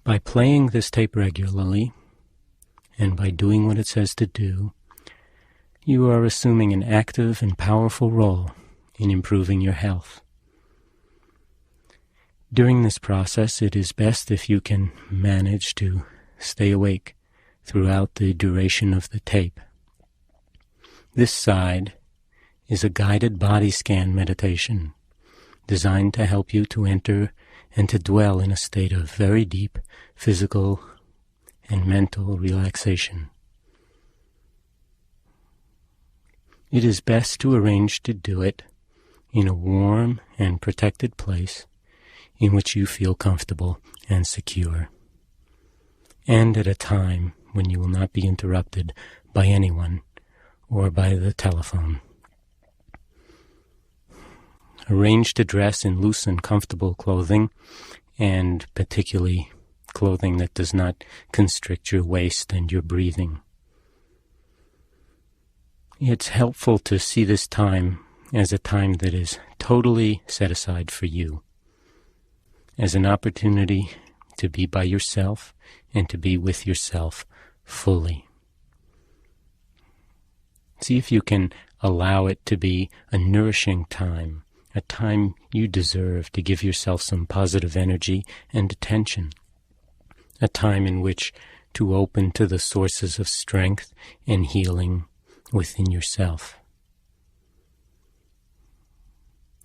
By playing this tape regularly, and by doing what it says to do, you are assuming an active and powerful role in improving your health. During this process, it is best if you can manage to stay awake throughout the duration of the tape. This side is a guided body scan meditation designed to help you to enter and to dwell in a state of very deep physical and mental relaxation. It is best to arrange to do it in a warm and protected place in which you feel comfortable and secure, and at a time when you will not be interrupted by anyone or by the telephone. Arrange to dress in loose and comfortable clothing, and particularly clothing that does not constrict your waist and your breathing. It's helpful to see this time as a time that is totally set aside for you, as an opportunity to be by yourself and to be with yourself fully. See if you can allow it to be a nourishing time, a time you deserve to give yourself some positive energy and attention, a time in which to open to the sources of strength and healing within yourself.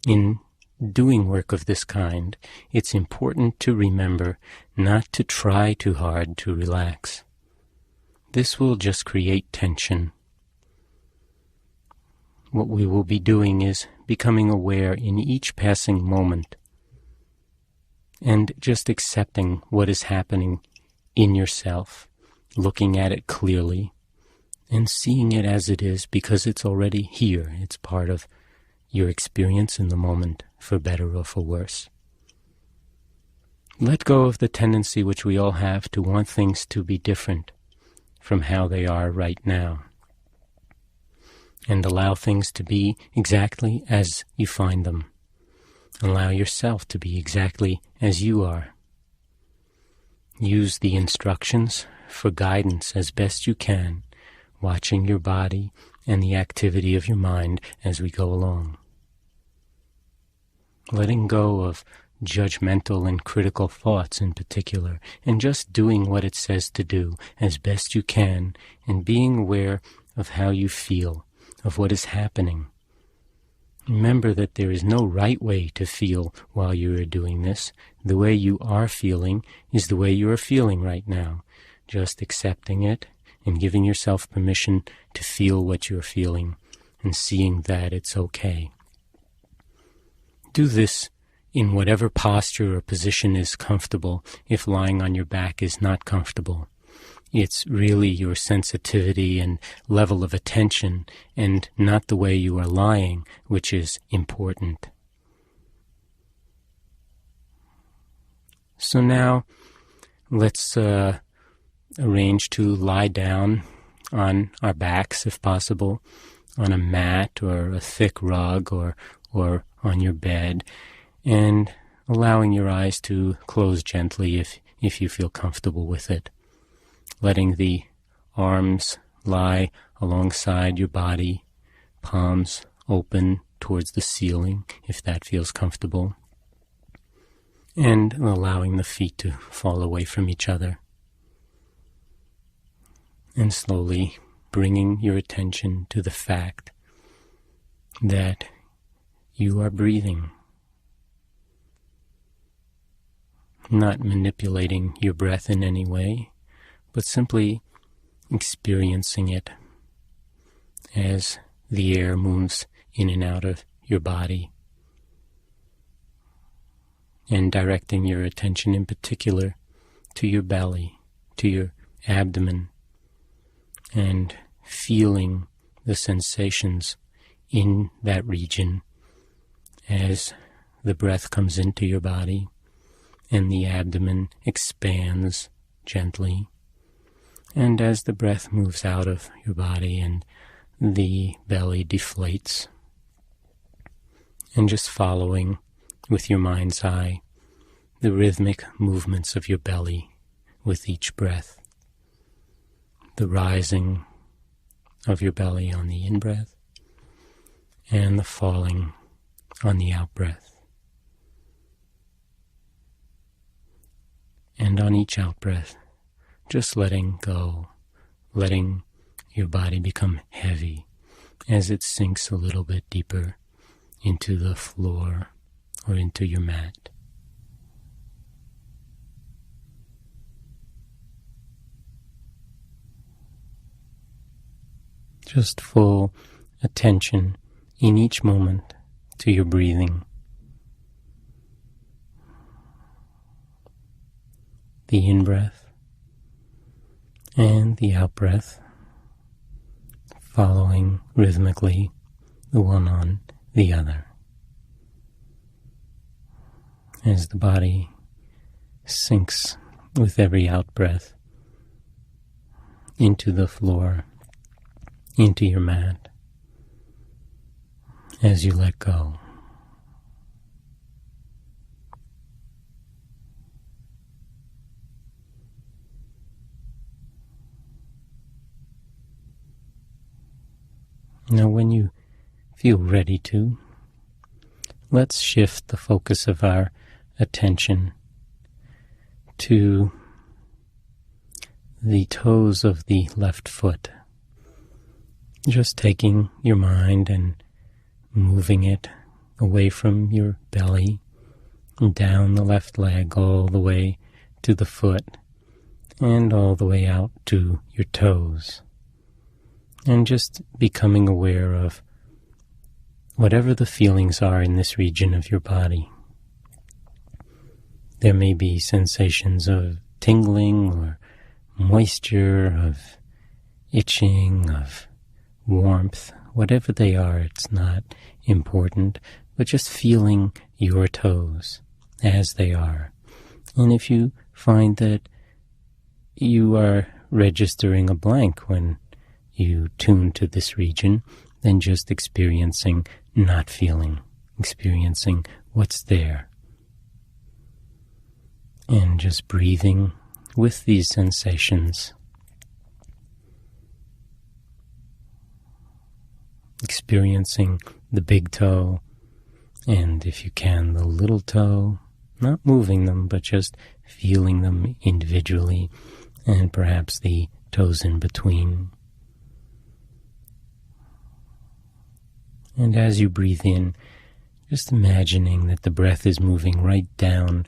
In doing work of this kind, it's important to remember not to try too hard to relax. This will just create tension. What we will be doing is becoming aware in each passing moment and just accepting what is happening in yourself, looking at it clearly and seeing it as it is because it's already here. It's part of your experience in the moment, for better or for worse. Let go of the tendency which we all have to want things to be different from how they are right now, and allow things to be exactly as you find them. Allow yourself to be exactly as you are. Use the instructions for guidance as best you can, watching your body and the activity of your mind as we go along. Letting go of judgmental and critical thoughts in particular, and just doing what it says to do as best you can, and being aware of how you feel, of what is happening. Remember that there is no right way to feel while you are doing this. The way you are feeling is the way you are feeling right now. Just accepting it and giving yourself permission to feel what you're feeling and seeing that it's okay. Do this in whatever posture or position is comfortable if lying on your back is not comfortable. It's really your sensitivity and level of attention and not the way you are lying which is important. So now let's arrange to lie down on our backs if possible, on a mat or a thick rug or on your bed, and allowing your eyes to close gently if you feel comfortable with it. Letting the arms lie alongside your body, palms open towards the ceiling if that feels comfortable, and allowing the feet to fall away from each other. And slowly bringing your attention to the fact that you are breathing, not manipulating your breath in any way, but simply experiencing it as the air moves in and out of your body, and directing your attention in particular to your belly, to your abdomen, and feeling the sensations in that region as the breath comes into your body and the abdomen expands gently, and as the breath moves out of your body and the belly deflates, and just following with your mind's eye the rhythmic movements of your belly with each breath. The rising of your belly on the in-breath and the falling on the out-breath. And on each out-breath, just letting go, letting your body become heavy as it sinks a little bit deeper into the floor or into your mat. Just full attention in each moment to your breathing. The in-breath and the out-breath, following rhythmically the one on the other. As the body sinks with every out-breath into the floor, into your mat, as you let go. Now, when you feel ready to, let's shift the focus of our attention to the toes of the left foot. Just taking your mind and moving it away from your belly, and down the left leg all the way to the foot, and all the way out to your toes. And just becoming aware of whatever the feelings are in this region of your body. There may be sensations of tingling or moisture, of itching, of warmth, whatever they are, it's not important, but just feeling your toes as they are. And if you find that you are registering a blank when you tune to this region, then just experiencing not feeling, experiencing what's there. And just breathing with these sensations. Experiencing the big toe, and if you can, the little toe, not moving them, but just feeling them individually, and perhaps the toes in between. And as you breathe in, just imagining that the breath is moving right down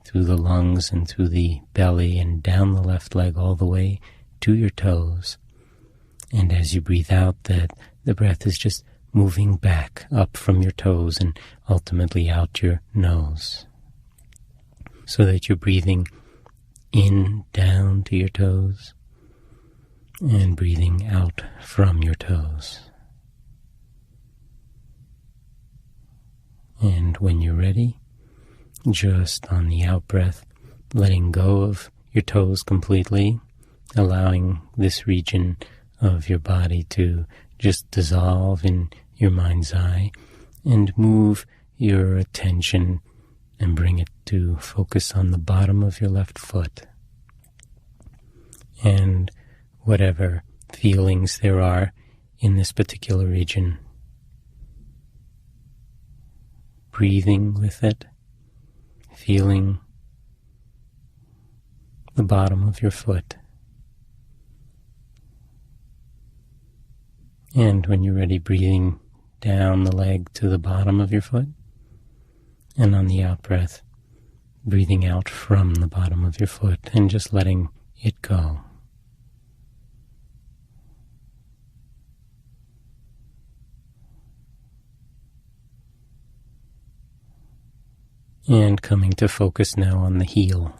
through the lungs and through the belly and down the left leg all the way to your toes. And as you breathe out, that the breath is just moving back up from your toes and ultimately out your nose. So that you're breathing in down to your toes and breathing out from your toes. And when you're ready, just on the out-breath, letting go of your toes completely, allowing this region of your body to just dissolve in your mind's eye, and move your attention and bring it to focus on the bottom of your left foot. And whatever feelings there are in this particular region, breathing with it, feeling the bottom of your foot. And when you're ready, breathing down the leg to the bottom of your foot. And on the out-breath, breathing out from the bottom of your foot and just letting it go. And coming to focus now on the heel,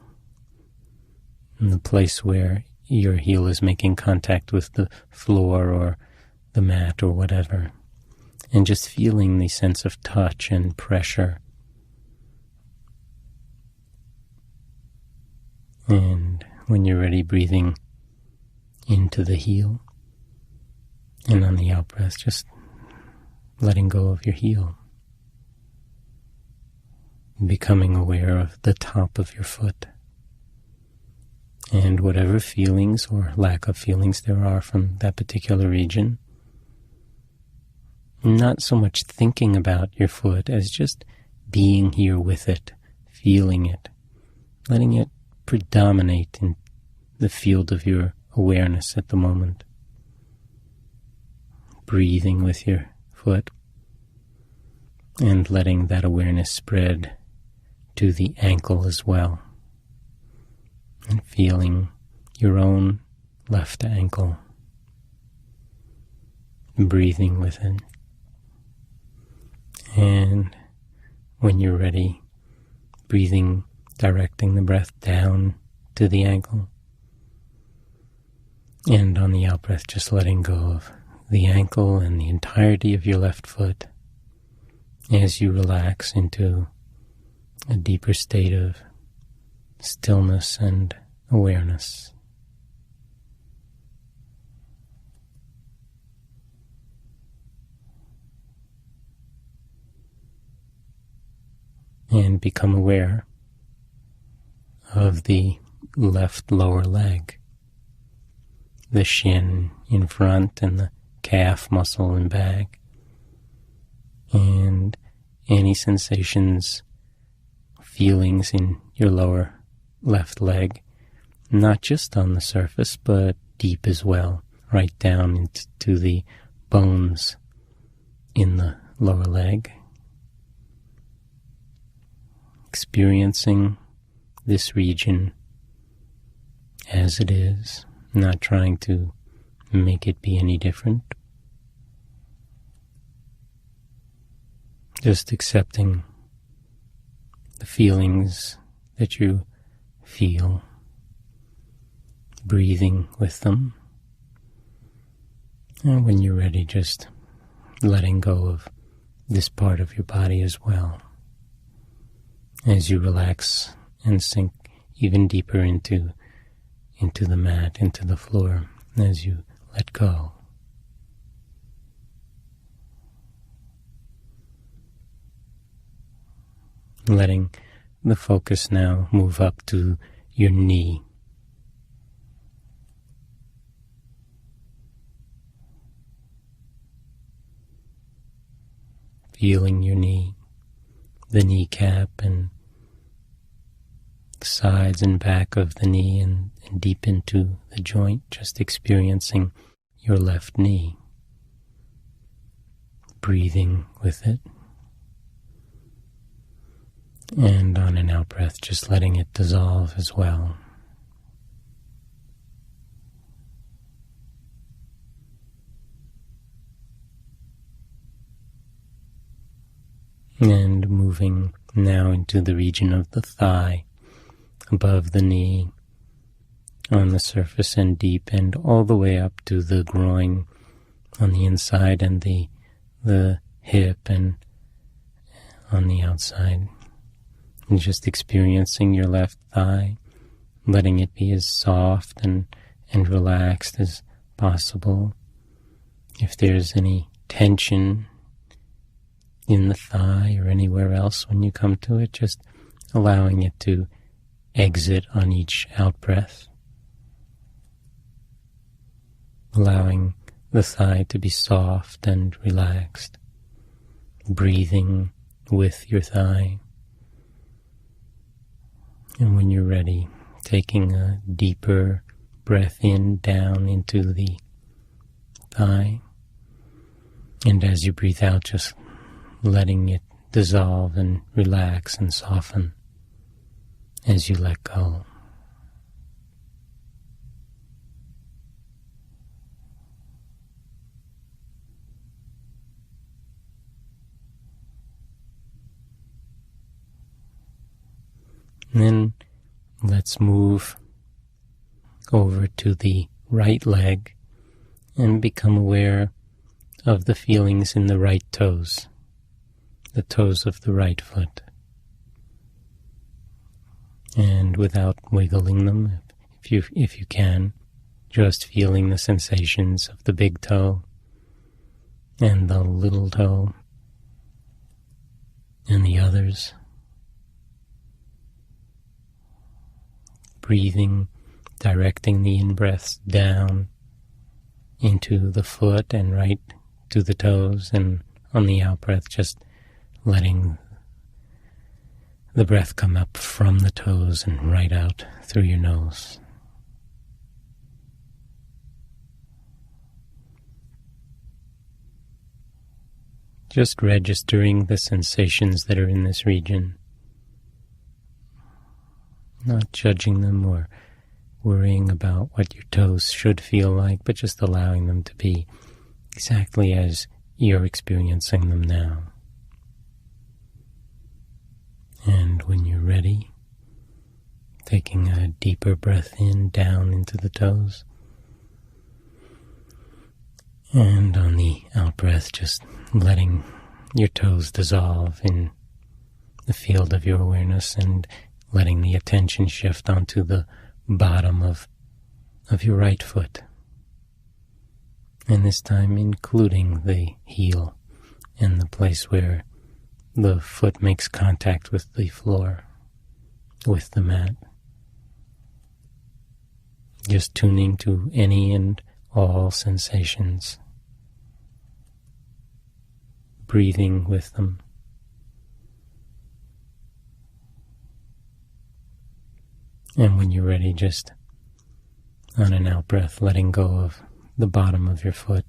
in the place where your heel is making contact with the floor or the mat or whatever, and just feeling the sense of touch and pressure. And when you're ready, breathing into the heel, and on the out-breath, just letting go of your heel. Becoming aware of the top of your foot And whatever feelings or lack of feelings there are from that particular region, not so much thinking about your foot as just being here with it, feeling it, letting it predominate in the field of your awareness at the moment. Breathing with your foot and letting that awareness spread to the ankle as well. And feeling your own left ankle. Breathing with it. And when you're ready, directing the breath down to the ankle. And on the out-breath, just letting go of the ankle and the entirety of your left foot as you relax into a deeper state of stillness and awareness. And become aware of the left lower leg, the shin in front and the calf muscle and back, and any sensations, feelings in your lower left leg, not just on the surface, but deep as well, right down into the bones in the lower leg. Experiencing this region as it is, not trying to make it be any different. Just accepting the feelings that you feel, breathing with them. And when you're ready, just letting go of this part of your body as well, as you relax and sink even deeper into the mat, into the floor, as you let go. Letting the focus now move up to your knee. Feeling your knee, the kneecap and the sides and back of the knee and deep into the joint, just experiencing your left knee. Breathing with it. And on an out breath, just letting it dissolve as well. And moving now into the region of the thigh, above the knee, on the surface and deep, and all the way up to the groin on the inside and the hip and on the outside. And just experiencing your left thigh, letting it be as soft and relaxed as possible. If there's any tension in the thigh or anywhere else when you come to it, just allowing it to exit on each out-breath. Allowing the thigh to be soft and relaxed. Breathing with your thigh. And when you're ready, taking a deeper breath in, down into the thigh. And as you breathe out, just letting it dissolve and relax and soften as you let go. And then let's move over to the right leg and become aware of the feelings in the right toes, the toes of the right foot. And without wiggling them, if you can, just feeling the sensations of the big toe and the little toe and the others. Breathing directing the in-breaths down into the foot and right to the toes, and on the out-breath just letting the breath come up from the toes and right out through your nose. Just registering the sensations that are in this region, not judging them or worrying about what your toes should feel like, but just allowing them to be exactly as you're experiencing them now. And when you're ready, taking a deeper breath in, down into the toes. And on the out-breath, just letting your toes dissolve in the field of your awareness and letting the attention shift onto the bottom of your right foot. And this time including the heel and the place where the foot makes contact with the floor, with the mat. Just tuning to any and all sensations. Breathing with them. And when you're ready, just on an out-breath, letting go of the bottom of your foot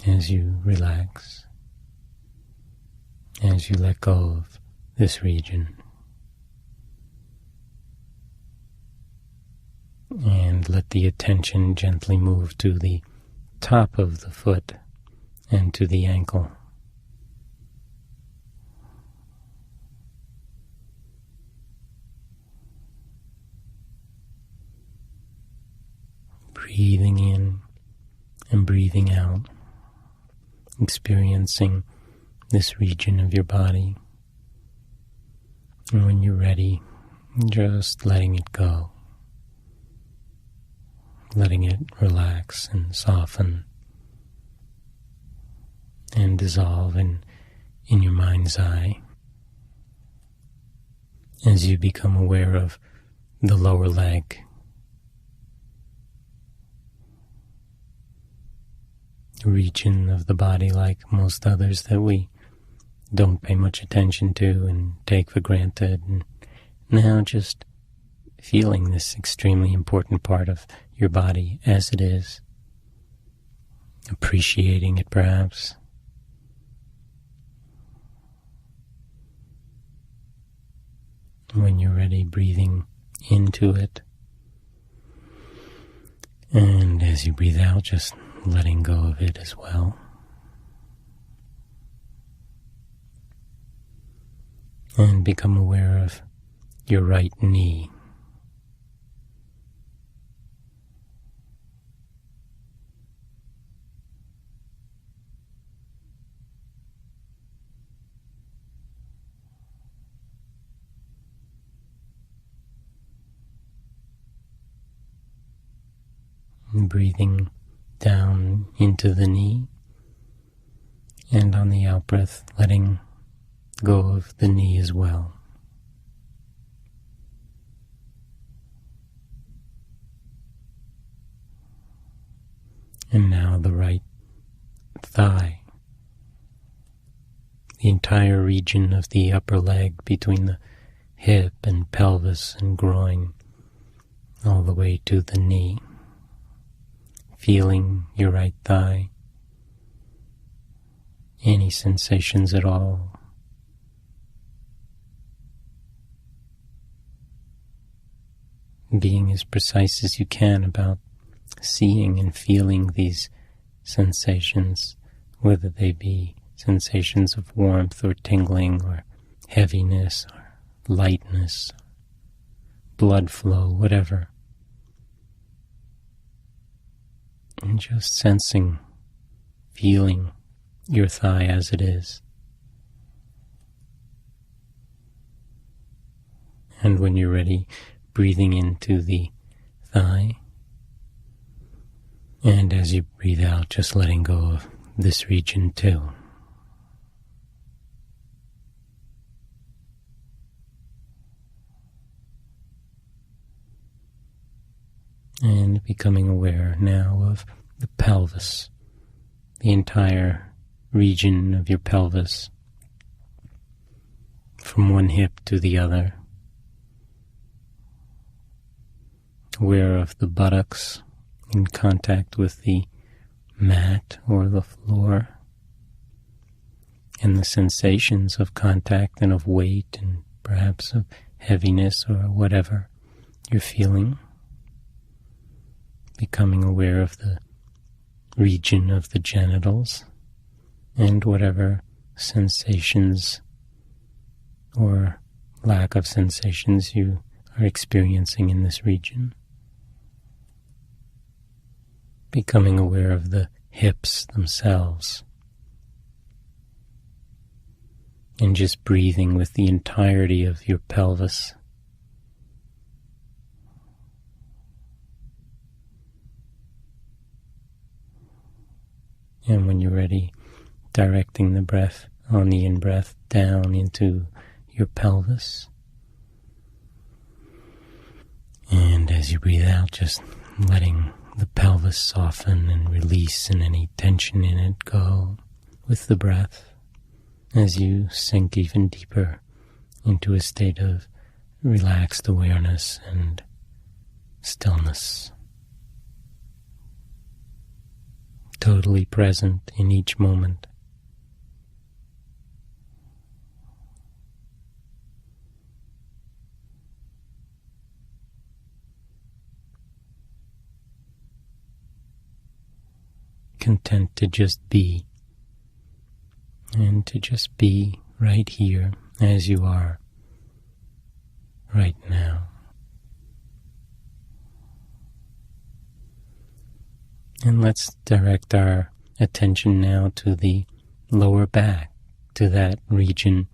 as you relax, as you let go of this region. And let the attention gently move to the top of the foot and to the ankle. Breathing in and breathing out, experiencing this region of your body. And when you're ready, just letting it go. Letting it relax and soften and dissolve in your mind's eye as you become aware of the lower leg. Region of the body, like most others that we don't pay much attention to and take for granted. And now just feeling this extremely important part of your body as it is, appreciating it perhaps. When you're ready, breathing into it. And as you breathe out, just letting go of it as well. And become aware of your right knee. And breathing down into the knee, and on the out-breath, letting go of the knee as well. And now the right thigh, the entire region of the upper leg between the hip and pelvis and groin, all the way to the knee. Feeling your right thigh, any sensations at all. Being as precise as you can about seeing and feeling these sensations, whether they be sensations of warmth or tingling or heaviness or lightness, blood flow, whatever. And just sensing, feeling your thigh as it is. And when you're ready, breathing into the thigh. And as you breathe out, just letting go of this region too. And becoming aware now of the pelvis, the entire region of your pelvis, from one hip to the other. Aware of the buttocks in contact with the mat or the floor, and the sensations of contact and of weight and perhaps of heaviness or whatever you're feeling. Becoming aware of the region of the genitals and whatever sensations or lack of sensations you are experiencing in this region. Becoming aware of the hips themselves. And just breathing with the entirety of your pelvis. And when you're ready, directing the breath on the in-breath down into your pelvis. And as you breathe out, just letting the pelvis soften and release and any tension in it go with the breath as you sink even deeper into a state of relaxed awareness and stillness. Totally present in each moment. Content to just be, and to just be right here as you are right now. And let's direct our attention now to the lower back, to that region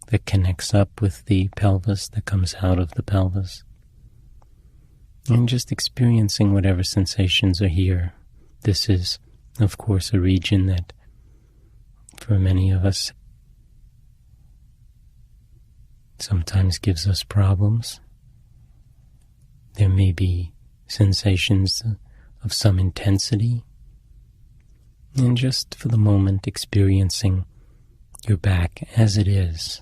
that connects up with the pelvis, that comes out of the pelvis. And just experiencing whatever sensations are here. This is, of course, a region that, for many of us, sometimes gives us problems. There may be sensations of some intensity, and just for the moment experiencing your back as it is,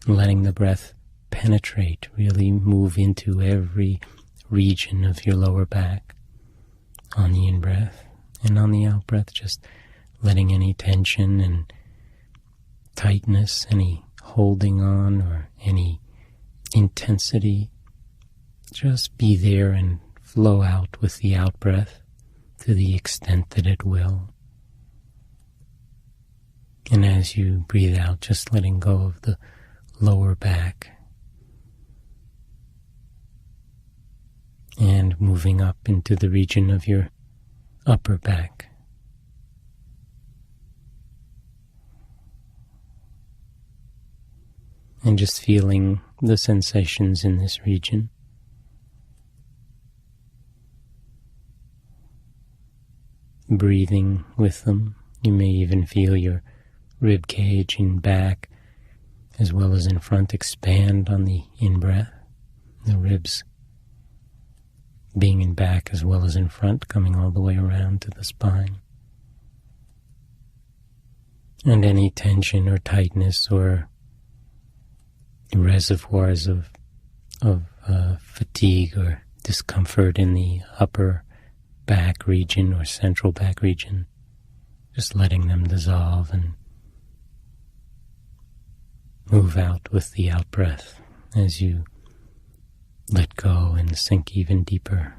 letting the breath penetrate, really move into every region of your lower back on the in-breath, and on the out-breath just letting any tension and tightness, any holding on or any intensity just be there and flow out with the out-breath to the extent that it will. And as you breathe out, just letting go of the lower back and moving up into the region of your upper back. And just feeling the sensations in this region. Breathing with them. You may even feel your rib cage in back as well as in front expand on the in-breath. The ribs being in back as well as in front, coming all the way around to the spine. And any tension or tightness or reservoirs of fatigue or discomfort in the upper back region or central back region, just letting them dissolve and move out with the out-breath as you let go and sink even deeper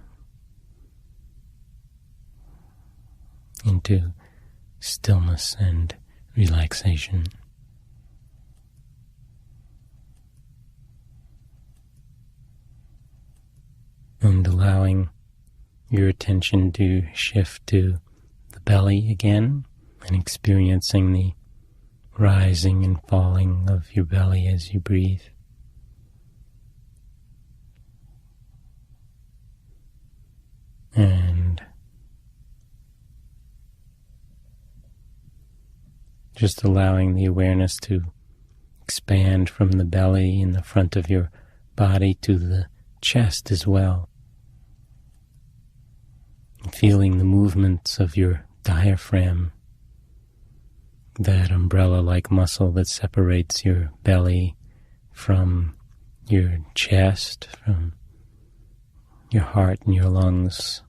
into stillness and relaxation. And allowing your attention to shift to the belly again and experiencing the rising and falling of your belly as you breathe. And just allowing the awareness to expand from the belly in the front of your body to the chest as well. feeling the movements of your diaphragm, that umbrella-like muscle that separates your belly from your chest, from your heart and your lungs.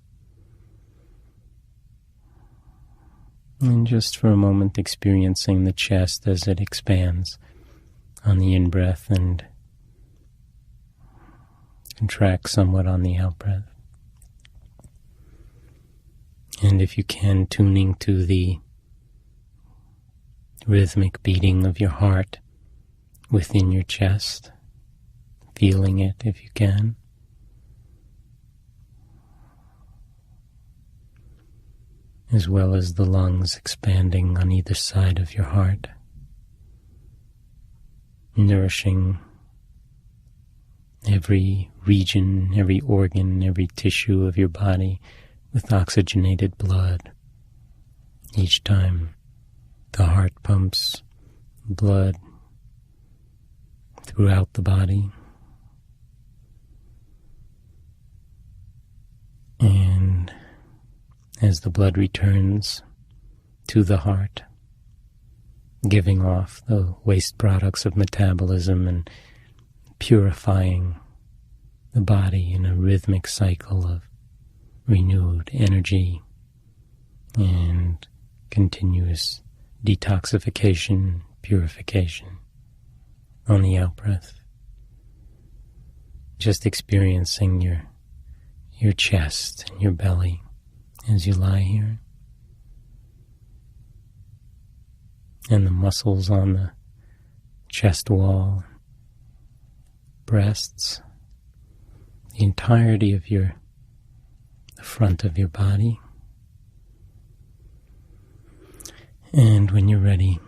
And just for a moment experiencing the chest as it expands on the in-breath and contracts somewhat on the out-breath. And if you can, tuning to the rhythmic beating of your heart within your chest, feeling it if you can. As well as the lungs expanding on either side of your heart, nourishing every region, every organ, every tissue of your body with oxygenated blood. Each time the heart pumps blood throughout the body. And as the blood returns to the heart, giving off the waste products of metabolism and purifying the body in a rhythmic cycle of renewed energy and continuous detoxification, purification on the out-breath. Just experiencing your chest and your belly as you lie here. And the muscles on the chest wall, breasts, the entirety of the front of your body. And when you're ready,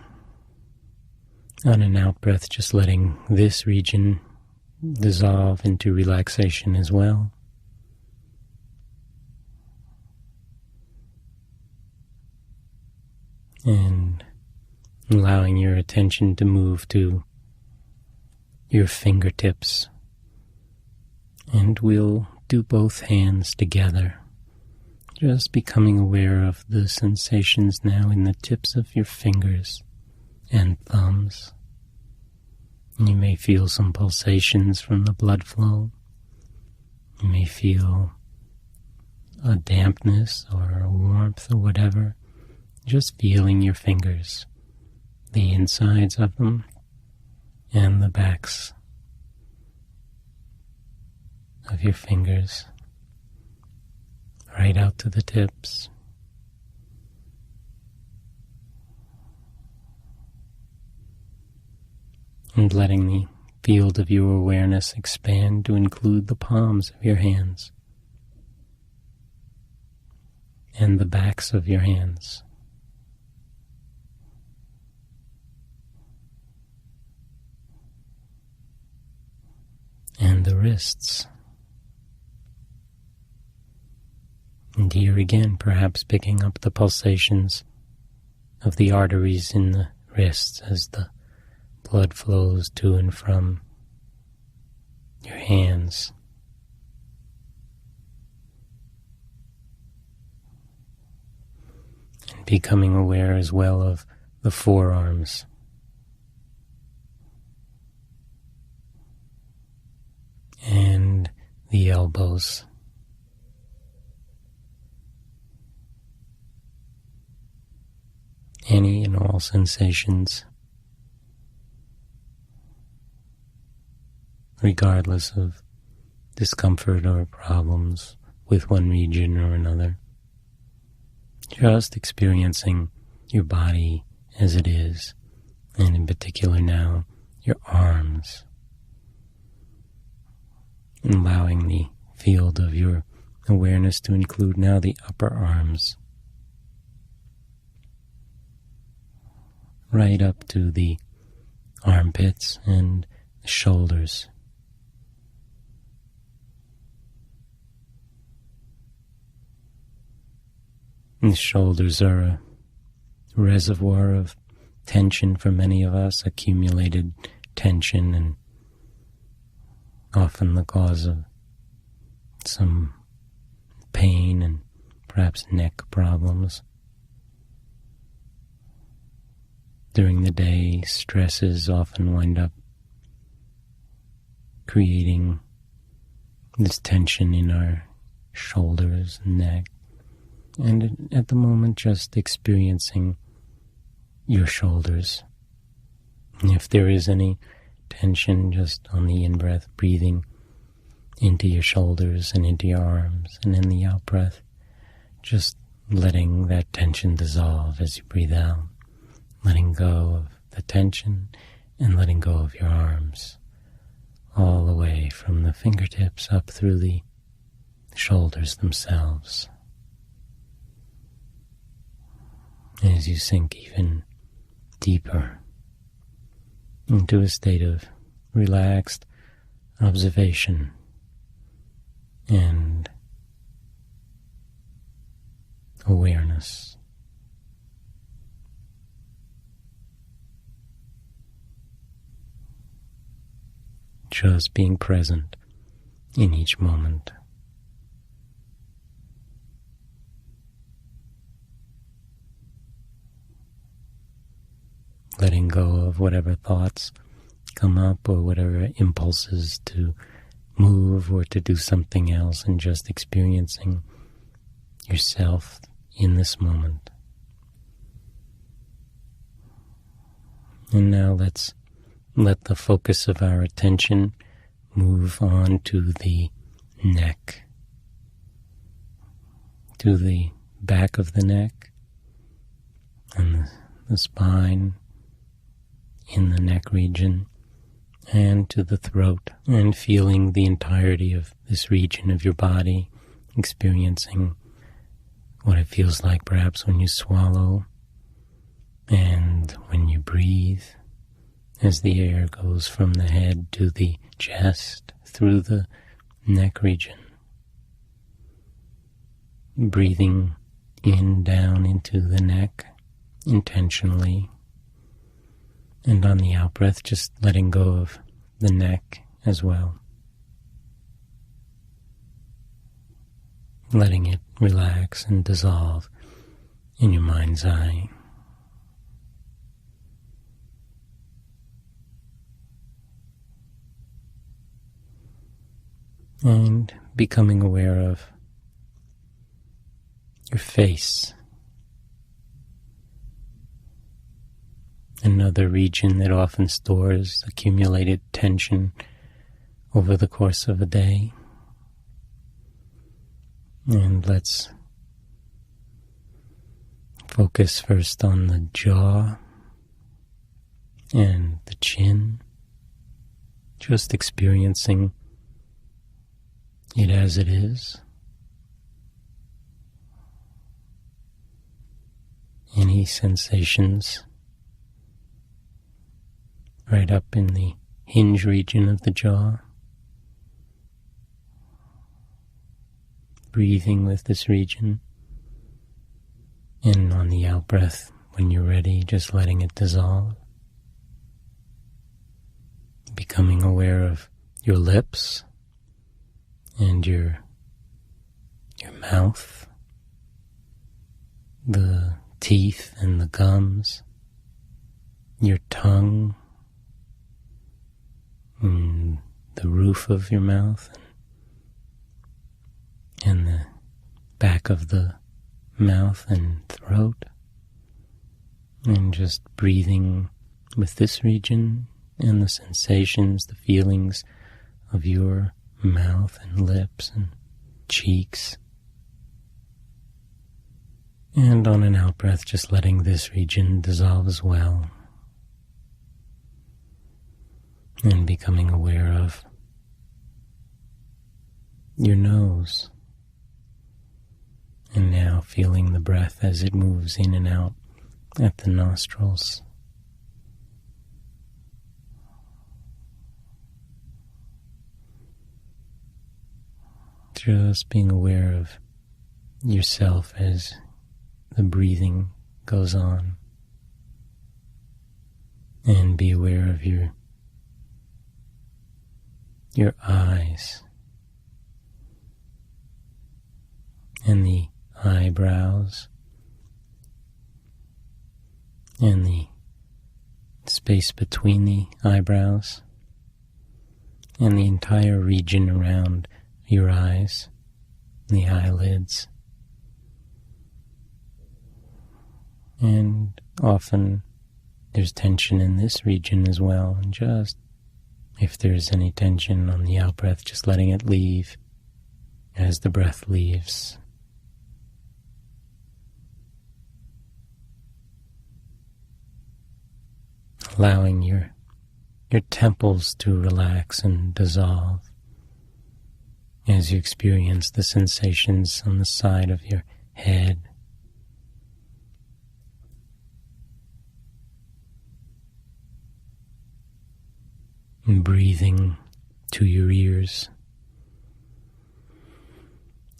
on an out-breath, just letting this region dissolve into relaxation as well. And allowing your attention to move to your fingertips. And we'll do both hands together. Just becoming aware of the sensations now in the tips of your fingers and thumbs. You may feel some pulsations from the blood flow. You may feel a dampness or a warmth or whatever. Just feeling your fingers, the insides of them and the backs of your fingers, right out to the tips. And letting the field of your awareness expand to include the palms of your hands and the backs of your hands. And the wrists. And here again, perhaps picking up the pulsations of the arteries in the wrists as the blood flows to and from your hands. And becoming aware as well of the forearms. And the elbows. Any and all sensations, regardless of discomfort or problems with one region or another. Just experiencing your body as it is, and in particular now, your arms. Allowing the field of your awareness to include now the upper arms, right up to the armpits and the shoulders. And the shoulders are a reservoir of tension for many of us, accumulated tension, and often the cause of some pain and perhaps neck problems. During the day, stresses often wind up creating this tension in our shoulders and neck. And at the moment, just experiencing your shoulders. And if there is any tension, just on the in-breath, breathing into your shoulders and into your arms, and in the out-breath, just letting that tension dissolve as you breathe out, letting go of the tension and letting go of your arms, all the way from the fingertips up through the shoulders themselves. As you sink even deeper into a state of relaxed observation and awareness. Just being present in each moment. Letting go of whatever thoughts come up or whatever impulses to move or to do something else, and just experiencing yourself in this moment. And now let's let the focus of our attention move on to the neck, to the back of the neck and the spine in the neck region, and to the throat, and feeling the entirety of this region of your body, experiencing what it feels like perhaps when you swallow and when you breathe, as the air goes from the head to the chest through the neck region. Breathing in, down into the neck intentionally. And on the out-breath, just letting go of the neck as well. Letting it relax and dissolve in your mind's eye. And becoming aware of your face. Another region that often stores accumulated tension over the course of a day. And let's focus first on the jaw and the chin, just experiencing it as it is. Any sensations right up in the hinge region of the jaw. Breathing with this region. And on the out-breath, when you're ready, just letting it dissolve. Becoming aware of your lips and your mouth, the teeth and the gums, your tongue, and the roof of your mouth, and the back of the mouth and throat, and just breathing with this region and the sensations, the feelings of your mouth and lips and cheeks. And on an out-breath, just letting this region dissolve as well. And becoming aware of your nose. And now feeling the breath as it moves in and out at the nostrils. Just being aware of yourself as the breathing goes on. And be aware of your eyes and the eyebrows and the space between the eyebrows and the entire region around your eyes, the eyelids. And often there's tension in this region as well, and just if there's any tension on the out-breath, just letting it leave as the breath leaves. Allowing your temples to relax and dissolve as you experience the sensations on the side of your head. And breathing to your ears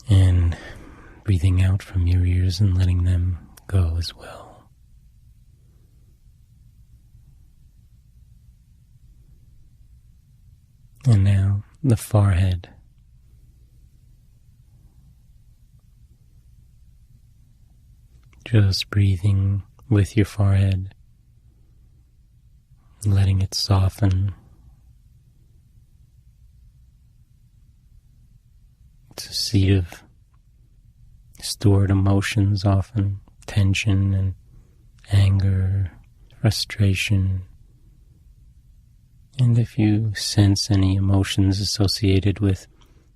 and breathing out from your ears and letting them go as well. And now the forehead. Just breathing with your forehead, letting it soften. It's a seat of stored emotions, often tension and anger, frustration. And if you sense any emotions associated with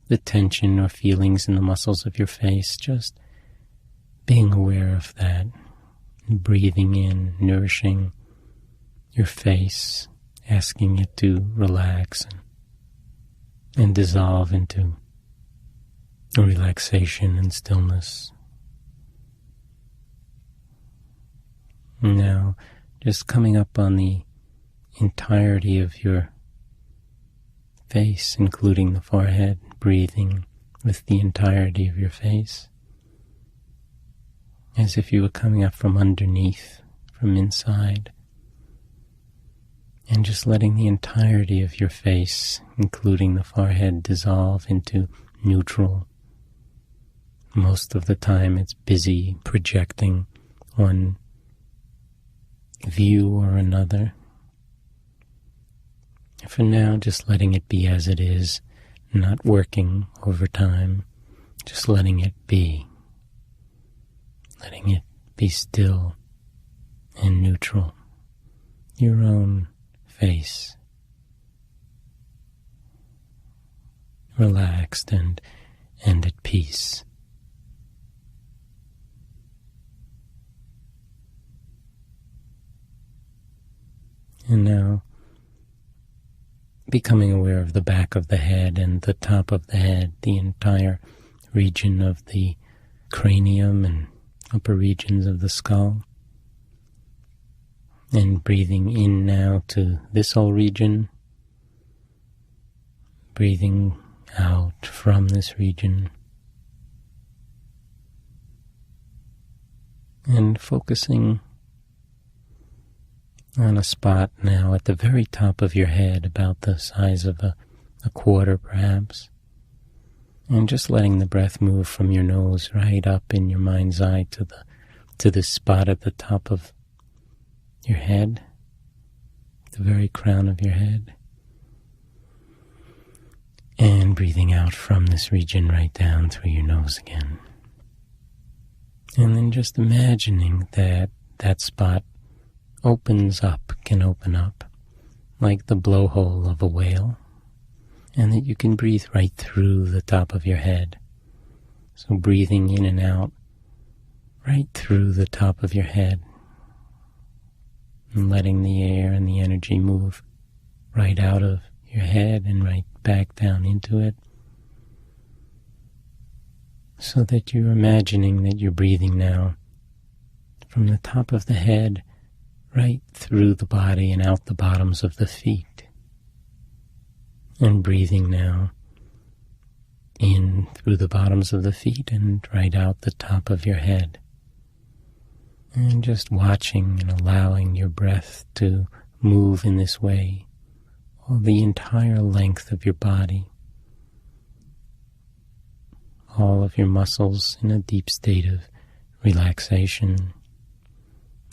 the tension or feelings in the muscles of your face, just being aware of that, breathing in, nourishing your face, asking it to relax and dissolve into relaxation and stillness. Now, just coming up on the entirety of your face, including the forehead, breathing with the entirety of your face, as if you were coming up from underneath, from inside, and just letting the entirety of your face, including the forehead, dissolve into neutral. Most of the time it's busy projecting one view or another. For now, just letting it be as it is, not working over time, just letting it be. Letting it be still and neutral. Your own face. Relaxed and at peace. And now, becoming aware of the back of the head and the top of the head, the entire region of the cranium and upper regions of the skull. And breathing in now to this whole region. Breathing out from this region. And focusing on a spot now at the very top of your head, about the size of a quarter perhaps, and just letting the breath move from your nose right up in your mind's eye to the spot at the top of your head, the very crown of your head, and breathing out from this region right down through your nose again. And then just imagining that that spot can open up like the blowhole of a whale, and that you can breathe right through the top of your head. So breathing in and out right through the top of your head, and letting the air and the energy move right out of your head and right back down into it, so that you're imagining that you're breathing now from the top of the head right through the body and out the bottoms of the feet. And breathing now in through the bottoms of the feet and right out the top of your head. And just watching and allowing your breath to move in this way all the entire length of your body, all of your muscles in a deep state of relaxation,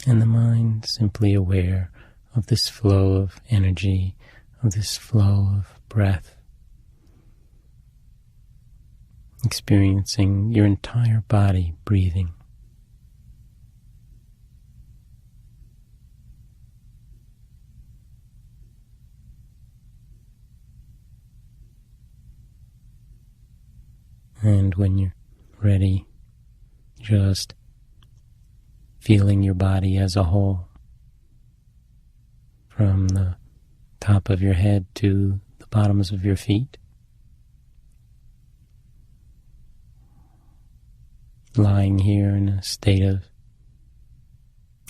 and the mind simply aware of this flow of energy, of this flow of breath, experiencing your entire body breathing. And when you're ready, just feeling your body as a whole, from the top of your head to the bottoms of your feet. Lying here in a state of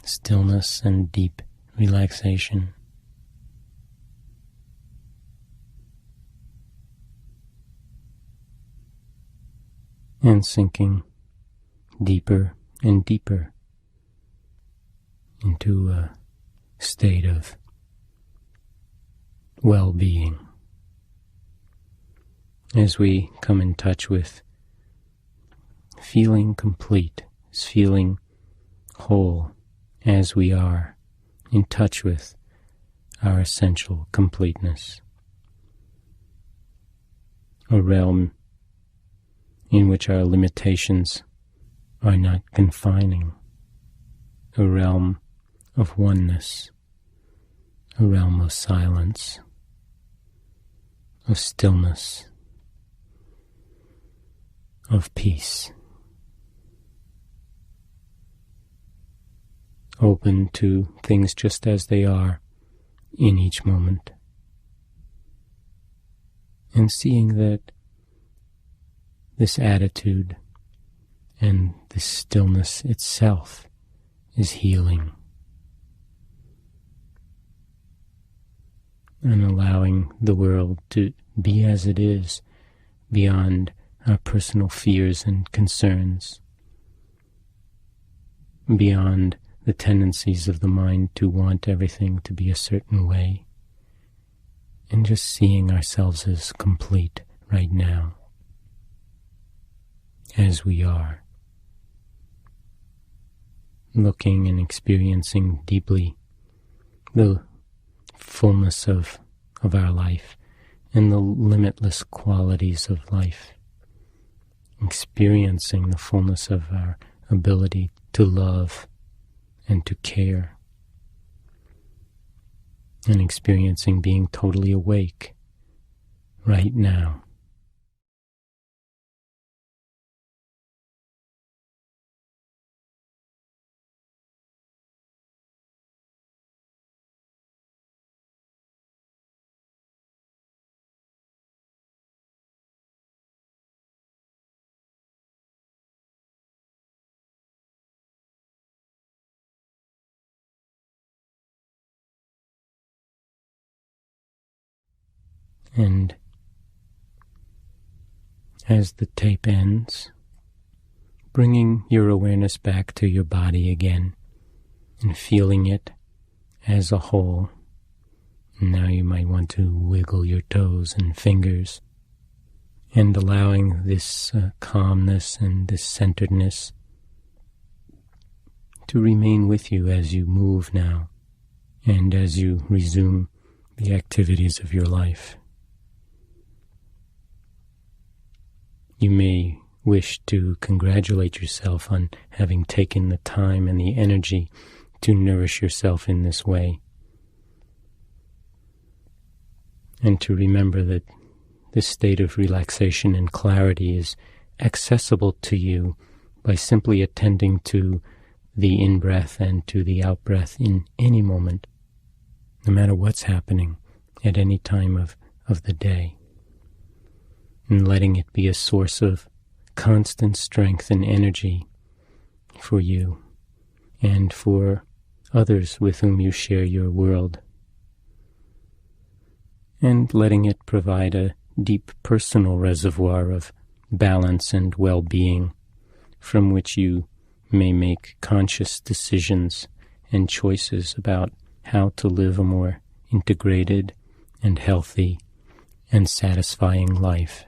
stillness and deep relaxation. And sinking deeper and deeper into a state of well-being as we come in touch with feeling complete, feeling whole as we are in touch with our essential completeness, a realm in which our limitations are not confining, a realm of oneness, a realm of silence, of stillness, of peace, open to things just as they are in each moment, and seeing that this attitude and this stillness itself is healing, and allowing the world to be as it is beyond our personal fears and concerns, beyond the tendencies of the mind to want everything to be a certain way, and just seeing ourselves as complete right now, as we are, looking and experiencing deeply the fullness of our life and the limitless qualities of life, experiencing the fullness of our ability to love and to care, and experiencing being totally awake right now. And as the tape ends, bringing your awareness back to your body again and feeling it as a whole. Now you might want to wiggle your toes and fingers, and allowing this calmness and this centeredness to remain with you as you move now and as you resume the activities of your life. You may wish to congratulate yourself on having taken the time and the energy to nourish yourself in this way, and to remember that this state of relaxation and clarity is accessible to you by simply attending to the in-breath and to the out-breath in any moment, no matter what's happening at any time of the day, and letting it be a source of constant strength and energy for you and for others with whom you share your world, and letting it provide a deep personal reservoir of balance and well-being from which you may make conscious decisions and choices about how to live a more integrated and healthy and satisfying life.